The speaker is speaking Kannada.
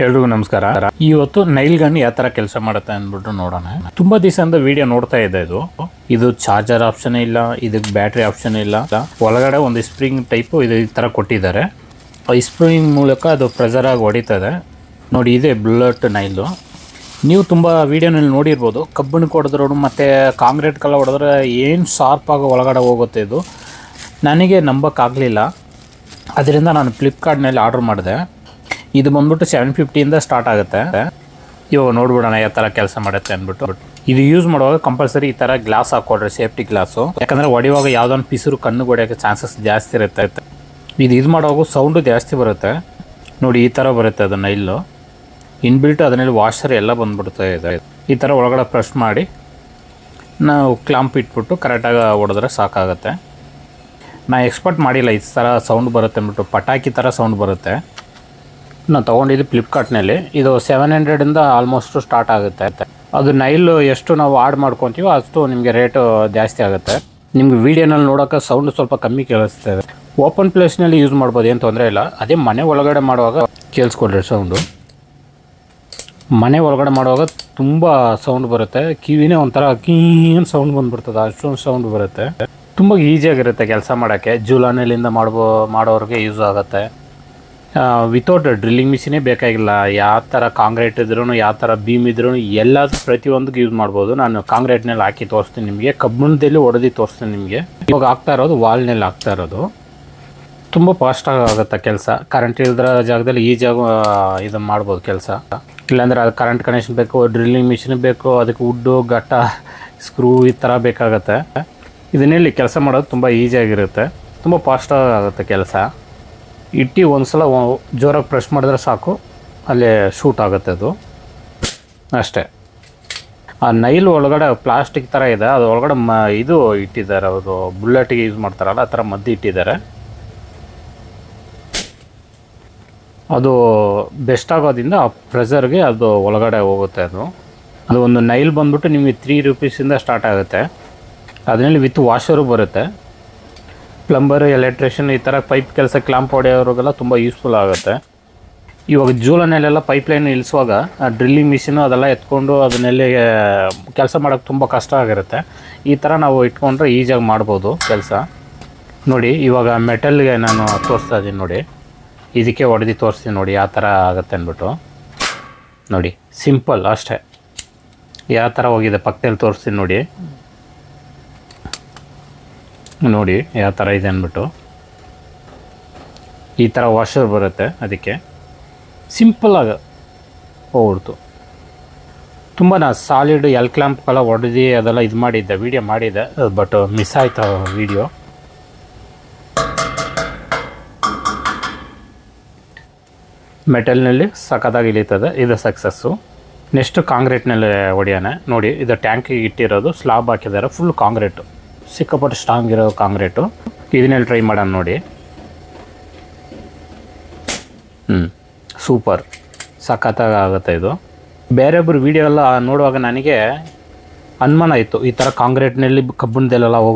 ಎಲ್ರಿಗೂ ನಮಸ್ಕಾರ. ಇವತ್ತು ನೈಲ್ ಗನ್ ಯಾವ ತರ ಕೆಲಸ ಮಾಡುತ್ತೆ ಅಂದ್ಬಿಟ್ಟು ನೋಡೋಣ. ತುಂಬಾ ದಿವಸದಿಂದ ವಿಡಿಯೋ ನೋಡ್ತಾ ಇದೆ. ಇದು ಚಾರ್ಜರ್ ಆಪ್ಷನ್ ಇಲ್ಲ, ಇದಕ್ಕೆ ಬ್ಯಾಟ್ರಿ ಆಪ್ಷನ್ ಇಲ್ಲ. ಒಳಗಡೆ ಒಂದು ಸ್ಪ್ರಿಂಗ್ ಟೈಪ್ ಇದು ಈ ತರ ಕೊಟ್ಟಿದ್ದಾರೆ. ಈ ಸ್ಪ್ರಿಂಗ್ ಮೂಲಕ ಅದು ಪ್ರೆಷರ್ ಆಗಿ ಹೊಡಿತದೆ ನೋಡಿ. ಇದೆ ಬುಲೆಟ್ ನೈಲು. ನೀವು ತುಂಬ ವೀಡಿಯೋನಲ್ಲಿ ನೋಡಿರ್ಬೋದು, ಕಬ್ಬಿಣಕ್ಕೆ ಹೊಡೆದ್ರು ಮತ್ತು ಕಾಂಕ್ರೀಟ್ಗೆಲ್ಲ ಹೊಡೆದ್ರೆ ಏನು ಶಾರ್ಪಾಗಿ ಒಳಗಡೆ ಹೋಗುತ್ತೆ. ಇದು ನನಗೆ ನಂಬೋಕ್ಕಾಗಲಿಲ್ಲ, ಅದರಿಂದ ನಾನು ಫ್ಲಿಪ್ಕಾರ್ಟ್ನಲ್ಲಿ ಆರ್ಡ್ರ್ ಮಾಡಿದೆ. ಇದು ಬಂದ್ಬಿಟ್ಟು 750 ಸ್ಟಾರ್ಟ್ ಆಗುತ್ತೆ. ಇವಾಗ ನೋಡ್ಬಿಡೋಣ ಯಾವ ಥರ ಕೆಲಸ ಮಾಡುತ್ತೆ ಅಂದ್ಬಿಟ್ಟು. ಇದು ಯೂಸ್ ಮಾಡುವಾಗ ಕಂಪಲ್ಸರಿ ಈ ಥರ ಗ್ಲಾಸ್ ಹಾಕ್ಕೊಡ್ರಿ, ಸೇಫ್ಟಿ ಗ್ಲಾಸು. ಯಾಕಂದರೆ ಹೊಡೆಯುವಾಗ ಯಾವುದೊಂದು ಪಿಸರು ಕಣ್ಣಿಗೆ ಹೊಡೆಯೋಕ್ಕೆ ಚಾನ್ಸಸ್ ಜಾಸ್ತಿ ಇರುತ್ತೆ. ಇದು ಮಾಡುವಾಗ ಸೌಂಡು ಜಾಸ್ತಿ ಬರುತ್ತೆ ನೋಡಿ. ಈ ಥರ ಬರುತ್ತೆ ಅದು ನೈಲು ಇನ್ಬಿಲ್ಟ್. ಅದರಲ್ಲಿ ವಾಷರ್ ಎಲ್ಲ ಬಂದ್ಬಿಡ್ತಾ ಇದೆ. ಈ ಥರ ಒಳಗಡೆ ಪ್ರೆಸ್ ಮಾಡಿ ನಾವು ಕ್ಲಾಂಪ್ ಇಟ್ಬಿಟ್ಟು ಕರೆಕ್ಟಾಗಿ ಹೊಡೆದ್ರೆ ಸಾಕಾಗುತ್ತೆ. ನಾನು ಎಕ್ಸ್ಪೆಕ್ಟ್ ಮಾಡಿಲ್ಲ ಈ ಥರ ಸೌಂಡ್ ಬರುತ್ತೆ ಅಂದ್ಬಿಟ್ಟು. ಪಟಾಕಿ ಥರ ಸೌಂಡ್ ಬರುತ್ತೆ. ನಾನು ತೊಗೊಂಡಿದ್ದು ಫ್ಲಿಪ್ಕಾರ್ಟ್ನಲ್ಲಿ. ಇದು 700 ಆಲ್ಮೋಸ್ಟ್ ಸ್ಟಾರ್ಟ್ ಆಗುತ್ತೆ. ಅದು ನೈಲು ಎಷ್ಟು ನಾವು ಆಡ್ ಮಾಡ್ಕೊತೀವೋ ಅಷ್ಟು ನಿಮಗೆ ರೇಟು ಜಾಸ್ತಿ ಆಗುತ್ತೆ. ನಿಮ್ಗೆ ವೀಡಿಯೋನಲ್ಲಿ ನೋಡೋಕೆ ಸೌಂಡ್ ಸ್ವಲ್ಪ ಕಮ್ಮಿ ಕೇಳಿಸ್ತದೆ. ಓಪನ್ ಪ್ಲೇಸ್ನಲ್ಲಿ ಯೂಸ್ ಮಾಡ್ಬೋದು, ಏನು ತೊಂದರೆ ಇಲ್ಲ. ಅದೇ ಮನೆ ಒಳಗಡೆ ಮಾಡುವಾಗ ಕೇಳಿಸ್ಕೊಡ್ರಿ ಸೌಂಡು. ಮನೆ ಒಳಗಡೆ ಮಾಡುವಾಗ ತುಂಬ ಸೌಂಡ್ ಬರುತ್ತೆ. ಕಿವಿನೇ ಒಂಥರ ಕೀನ್ ಸೌಂಡ್ ಬಂದುಬಿಡ್ತದೆ, ಅಷ್ಟೊಂದು ಸೌಂಡ್ ಬರುತ್ತೆ. ತುಂಬ ಈಸಿಯಾಗಿರುತ್ತೆ ಕೆಲಸ ಮಾಡೋಕ್ಕೆ. ಜೂಲಾನಲ್ಲಿಂದ ಮಾಡೋರಿಗೆ ಯೂಸ್ ಆಗುತ್ತೆ. ವಿತೌಟ್ ಡ್ರಿಲ್ಲಿಂಗ್ ಮಿಷಿನೇ ಬೇಕಾಗಿಲ್ಲ. ಯಾವ ಥರ ಕಾಂಕ್ರೀಟ್ ಇದ್ರೂ, ಯಾವ ಥರ ಬೀಮ್ ಇದ್ರೂ ಎಲ್ಲ ಪ್ರತಿಯೊಂದಕ್ಕೆ ಯೂಸ್ ಮಾಡ್ಬೋದು. ನಾನು ಕಾಂಕ್ರೀಟ್ನಲ್ಲಿ ಹಾಕಿ ತೋರಿಸ್ತೀನಿ ನಿಮಗೆ, ಕಬ್ಬಿಣದಲ್ಲಿ ಹೊಡೆದು ತೋರಿಸ್ತೀನಿ ನಿಮಗೆ. ಇವಾಗ ಆಗ್ತಾ ಇರೋದು ವಾಲ್ನಲ್ಲಿ ಆಗ್ತಾ ಇರೋದು. ತುಂಬ ಫಾಸ್ಟಾಗಿ ಆಗುತ್ತೆ ಕೆಲಸ. ಕರೆಂಟ್ ಇಲ್ದ್ರ ಜಾಗದಲ್ಲಿ ಈಜಿಯಾಗಿ ಇದು ಮಾಡ್ಬೋದು ಕೆಲಸ. ಇಲ್ಲಾಂದರೆ ಅದು ಕರೆಂಟ್ ಕನೆಕ್ಷನ್ ಬೇಕು, ಡ್ರಿಲ್ಲಿಂಗ್ ಮಿಷಿನ್ ಬೇಕು, ಅದಕ್ಕೆ ವುಡ್ಡು ಗಟ್ಟ ಸ್ಕ್ರೂ ಈ ಥರ ಬೇಕಾಗುತ್ತೆ. ಇದನ್ನಲ್ಲಿ ಕೆಲಸ ಮಾಡೋದು ತುಂಬ ಈಸಿಯಾಗಿರುತ್ತೆ, ತುಂಬ ಫಾಸ್ಟಾಗಿ ಆಗುತ್ತೆ ಕೆಲಸ. ಇಟ್ಟು ಒಂದು ಸಲ ಜೋರಾಗಿ ಪ್ರೆಸ್ ಮಾಡಿದ್ರೆ ಸಾಕು, ಅಲ್ಲೇ ಶೂಟ್ ಆಗುತ್ತೆ ಅದು ಅಷ್ಟೇ. ಆ ನೈಲ್ ಒಳಗಡೆ ಪ್ಲಾಸ್ಟಿಕ್ ಥರ ಇದೆ, ಅದು ಒಳಗಡೆ ಇದು ಇಟ್ಟಿದ್ದಾರೆ. ಅವರು ಬುಲೆಟಿಗೆ ಯೂಸ್ ಮಾಡ್ತಾರಲ್ಲ ಆ ಥರ ಮದ್ದು ಇಟ್ಟಿದ್ದಾರೆ. ಅದು ಬೆಸ್ಟ್ ಆಗೋದ್ರಿಂದ ಆ ಪ್ರೆಷರ್ಗೆ ಅದು ಒಳಗಡೆ ಹೋಗುತ್ತೆ. ಅದು ಒಂದು ನೈಲ್ ಬಂದ್ಬಿಟ್ಟು ನಿಮಗೆ 3 ರೂಪೀಸಿಂದ ಸ್ಟಾರ್ಟ್ ಆಗುತ್ತೆ. ಅದರಲ್ಲಿ ವಿತ್ ವಾಷರು ಬರುತ್ತೆ. ಪ್ಲಂಬರ್, ಎಲೆಕ್ಟ್ರಿಷಿಯನ್ ಈ ಥರ ಪೈಪ್ ಕೆಲಸ, ಕ್ಲಾಂಪ್ ಹೊಡೆಯೋರಿಗೆಲ್ಲ ತುಂಬ ಯೂಸ್ಫುಲ್ ಆಗುತ್ತೆ. ಇವಾಗ ಜೂಲನಲ್ಲೆಲ್ಲ ಪೈಪ್ಲೈನ್ ಇಳಿಸುವಾಗ ಡ್ರಿಲ್ಲಿಂಗ್ ಮಿಷಿನು ಅದೆಲ್ಲ ಎತ್ಕೊಂಡು ಅದನ್ನೆಲ್ಲಿ ಕೆಲಸ ಮಾಡೋಕ್ಕೆ ತುಂಬ ಕಷ್ಟ ಆಗಿರುತ್ತೆ. ಈ ಥರ ನಾವು ಇಟ್ಕೊಂಡ್ರೆ ಈಸಿಯಾಗಿ ಮಾಡ್ಬೋದು ಕೆಲಸ ನೋಡಿ. ಇವಾಗ ಮೆಟಲ್ಗೆ ನಾನು ತೋರಿಸ್ತಾ ಇದ್ದೀನಿ ನೋಡಿ, ಇದಕ್ಕೆ ಹೊಡೆದು ತೋರಿಸ್ತೀನಿ ನೋಡಿ ಯಾವ ಥರ ಆಗುತ್ತೆ ಅಂದ್ಬಿಟ್ಟು. ನೋಡಿ ಸಿಂಪಲ್ ಅಷ್ಟೇ. ಯಾವ ಥರ ಹೋಗಿದೆ ಪಕ್ಕದಲ್ಲಿ ತೋರಿಸ್ತೀನಿ ನೋಡಿ. ನೋಡಿ ಯಾವ ಥರ ಇದೆ ಅಂದ್ಬಿಟ್ಟು. ಈ ಥರ ವಾಷರ್ ಬರುತ್ತೆ, ಅದಕ್ಕೆ ಸಿಂಪಲ್ಲಾಗಿ ಹೋಗ್ಬಿಡ್ತು. ತುಂಬ ನಾನು ಸಾಲಿಡ್ ಎಲ್ ಕ್ಲಾಂಪ್ಗೆಲ್ಲ ಹೊಡೆದು ಅದೆಲ್ಲ ಇದು ಮಾಡಿದ್ದೆ, ವೀಡಿಯೋ ಮಾಡಿದ್ದೆ, ಬಟ್ ಮಿಸ್ ಆಯಿತು ವೀಡಿಯೋ. ಮೆಟಲ್ನಲ್ಲಿ ಸಖತ್ತಾಗಿ ಇಳಿತದೆ, ಇದು ಸಕ್ಸಸ್ಸು. ನೆಕ್ಸ್ಟು ಕಾಂಕ್ರೀಟ್ನಲ್ಲಿ ಹೊಡೆಯೋಣ ನೋಡಿ. ಇದು ಟ್ಯಾಂಕಿಗೆ ಇಟ್ಟಿರೋದು, ಸ್ಲಾಬ್ ಹಾಕಿದ್ದಾರೆ, ಫುಲ್ ಕಾಂಕ್ರೀಟು, ಸಿಕ್ಕಾಪಟ್ಟೆ ಸ್ಟ್ರಾಂಗ್ ಇರೋ ಕಾಂಕ್ರೀಟು. ಇದನ್ನೆಲ್ಲಿ ಟ್ರೈ ಮಾಡೋಣ ನೋಡಿ. ಸೂಪರ್, ಸಖತ್ತಾಗಿ ಆಗುತ್ತೆ ಇದು. ಬೇರೊಬ್ಬರು ವೀಡಿಯೋ ಎಲ್ಲ ನೋಡುವಾಗ ನನಗೆ ಅನುಮಾನ ಇತ್ತು, ಈ ಥರ ಕಾಂಕ್ರೀಟ್ನಲ್ಲಿ ಕಬ್ಬಿಣದಲ್ಲೆಲ್ಲ ಹೋಗುತ್ತೆ